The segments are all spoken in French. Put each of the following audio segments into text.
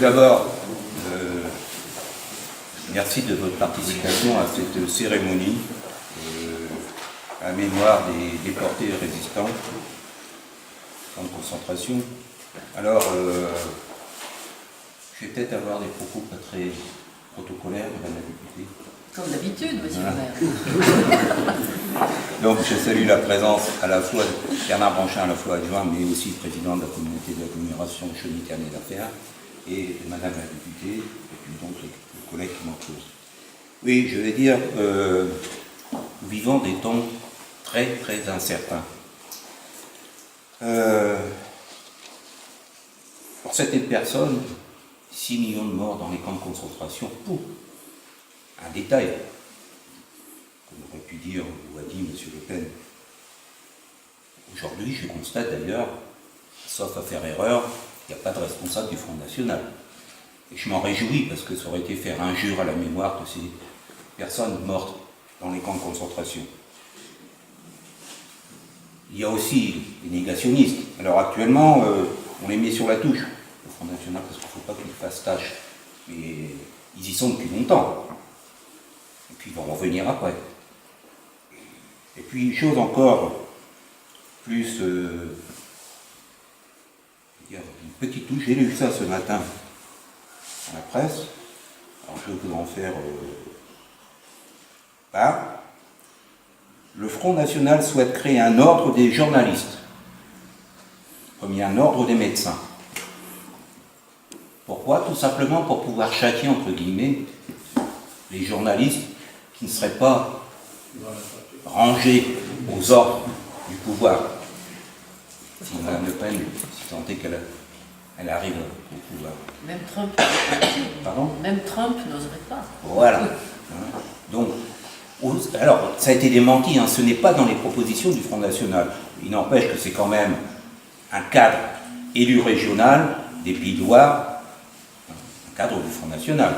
d'abord, merci de votre participation à cette cérémonie à la mémoire des déportés et résistants en concentration. Alors, je vais peut-être avoir des propos pas très protocolaires, madame la députée. Comme d'habitude, monsieur le maire. Donc, je salue la présence à la fois de Bernard Branchin, à la fois adjoint, mais aussi président de la communauté de l'agglomération Chauny-Canet d'affaires, et madame la députée, et puis donc les collègues qui m'entourent. Oui, je vais dire, nous vivons des temps très, très incertains. Pour certaines personnes, 6 millions de morts dans les camps de concentration, pour un détail, comme aurait pu dire ou a dit M. Le Pen. Aujourd'hui, je constate d'ailleurs, sauf à faire erreur, il n'y a pas de responsable du Front National. Et je m'en réjouis parce que ça aurait été faire injure à la mémoire de ces personnes mortes dans les camps de concentration. Il y a aussi les négationnistes. Alors actuellement, on les met sur la touche, le Front National, parce qu'il ne faut pas qu'ils fassent tâche. Mais ils y sont depuis longtemps. Et puis ils vont revenir après. Et puis une chose encore plus, une petite touche, j'ai lu ça ce matin à la presse. Alors je peux en faire part. Le Front National souhaite créer un ordre des journalistes, comme il y a un ordre des médecins. Pourquoi? Tout simplement pour pouvoir châtier, entre guillemets, les journalistes qui ne seraient pas rangés aux ordres du pouvoir. Si Mme Le Pen, si tant est qu'elle arrive au pouvoir. Même Trump, Pardon? même Trump n'oserait pas. Voilà. Donc, alors, ça a été démenti, hein, ce n'est pas dans les propositions du Front National. Il n'empêche que c'est quand même un cadre élu régional des Pays de Loire, un cadre du Front National.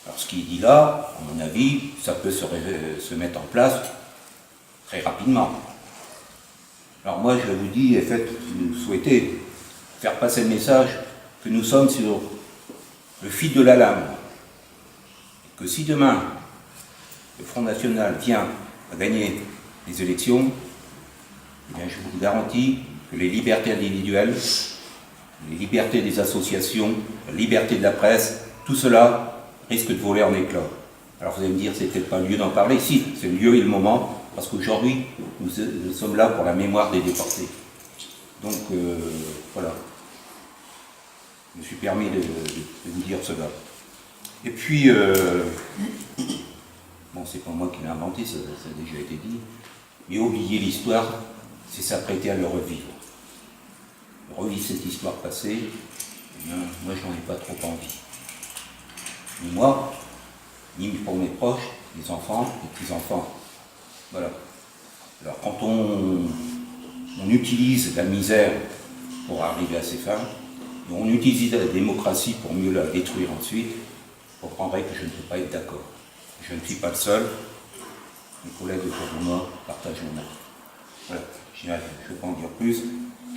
Alors, ce qu'il dit là, à mon avis, ça peut se mettre en place très rapidement. Alors moi, je vous dis, en fait, si vous souhaitez faire passer le message que nous sommes sur le fil de la lame, que si demain, le Front National vient à gagner les élections, eh bien, je vous garantis que les libertés individuelles, les libertés des associations, la liberté de la presse, tout cela risque de voler en éclats. Alors vous allez me dire, c'est peut-être pas le lieu d'en parler. Si, c'est le lieu et le moment, parce qu'aujourd'hui, nous sommes là pour la mémoire des déportés. Donc, voilà. Je me suis permis de vous dire cela. Et puis, bon, c'est pas moi qui l'ai inventé, ça a déjà été dit, mais oublier l'histoire, c'est s'apprêter à le revivre. Revivre cette histoire passée, eh bien, moi je n'en ai pas trop envie. Ni moi, ni pour mes proches, les enfants, les petits-enfants. Voilà. Alors quand on utilise la misère pour arriver à ces femmes, et on utilise la démocratie pour mieux la détruire ensuite, vous comprendrez que je ne peux pas être d'accord. Je ne suis pas le seul. Mes collègues autour de moi partagent mon avis. Voilà. Je ne vais pas en dire plus.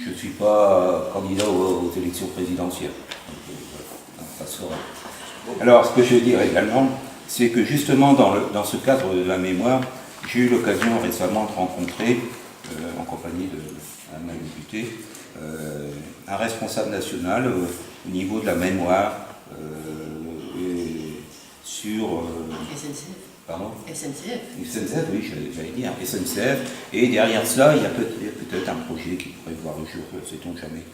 Je ne suis pas candidat aux élections présidentielles. Donc, voilà. Ça sera. Alors, ce que je veux dire également, c'est que justement, dans ce cadre de la mémoire, j'ai eu l'occasion récemment de rencontrer, en compagnie de ma députée, un responsable national au niveau de la mémoire sur... SNCF. Pardon? SNCF. SNCF, oui, j'allais dire, SNCF. Et derrière cela, il y a peut-être un projet qui pourrait voir le jour, sait-on jamais.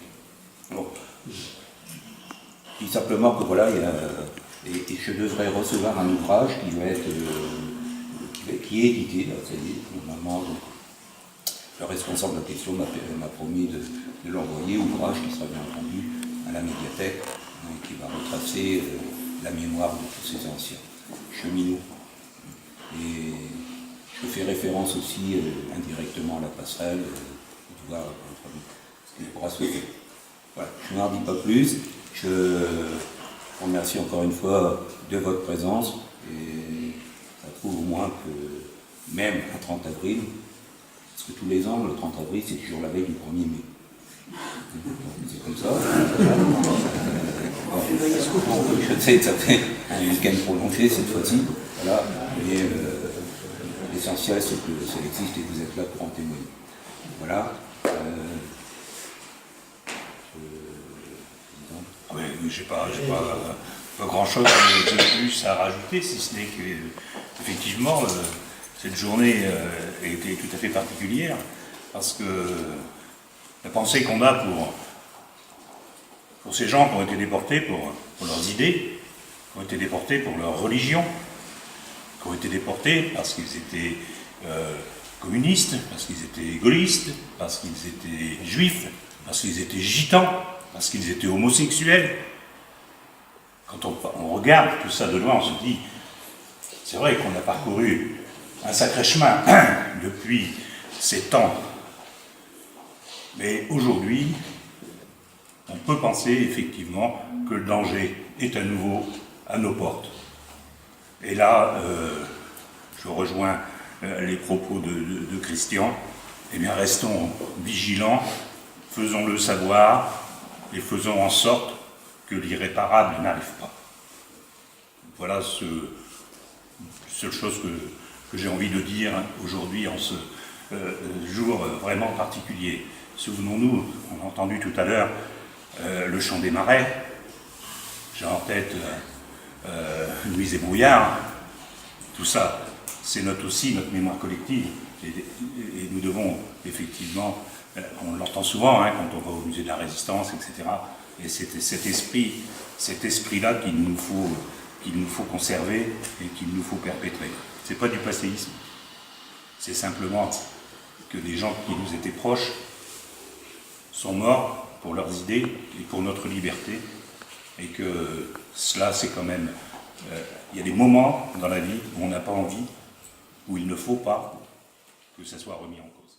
Bon. Je dis simplement que voilà, et je devrais recevoir un ouvrage qui va être... qui est édité, là, ça y est, normalement. Donc, le responsable de la question m'a promis de l'envoyer, ouvrage qui sera bien entendu à la médiathèque, hein, qui va retracer la mémoire de tous ces anciens cheminots. Et je fais référence aussi indirectement à la passerelle, de voir ce qu'il pourra souhaiter. Voilà, je n'en dis pas plus. Je vous remercie encore une fois de votre présence et ça prouve au moins que même un 30 avril, parce que tous les ans, le 30 avril, c'est toujours la veille du 1er mai. C'est comme ça. Bon, je sais que ça fait un week-end prolongé cette fois-ci. Voilà, mais l'essentiel c'est que ça existe et que vous êtes là pour en témoigner. Voilà. Oui, je n'ai pas grand-chose de plus à rajouter, si ce n'est que, effectivement, cette journée était tout à fait particulière, parce que la pensée qu'on a pour ces gens qui ont été déportés pour leurs idées, qui ont été déportés pour leur religion, qui ont été déportés parce qu'ils étaient communistes, parce qu'ils étaient gaullistes, parce qu'ils étaient juifs, parce qu'ils étaient gitans, parce qu'ils étaient homosexuels. Quand on regarde tout ça de loin, on se dit, c'est vrai qu'on a parcouru un sacré chemin depuis ces temps. Mais aujourd'hui, on peut penser effectivement que le danger est à nouveau à nos portes. Et là, je rejoins les propos de Christian. Eh bien, restons vigilants, faisons-le savoir et faisons en sorte que l'irréparable n'arrive pas. Voilà la seule chose que j'ai envie de dire aujourd'hui en ce jour vraiment particulier. Souvenons-nous, on a entendu tout à l'heure le chant des marais. J'ai en tête Louise et Brouillard. Tout ça, c'est aussi notre mémoire collective. Et nous devons effectivement, on l'entend souvent hein, quand on va au musée de la Résistance, etc. Et c'est cet esprit-là qu'il nous faut conserver et qu'il nous faut perpétrer. Ce n'est pas du passéisme. C'est simplement que des gens qui nous étaient proches sont morts pour leurs idées et pour notre liberté. Et que cela, c'est quand même... il y a des moments dans la vie où on n'a pas envie, où il ne faut pas que ça soit remis en cause.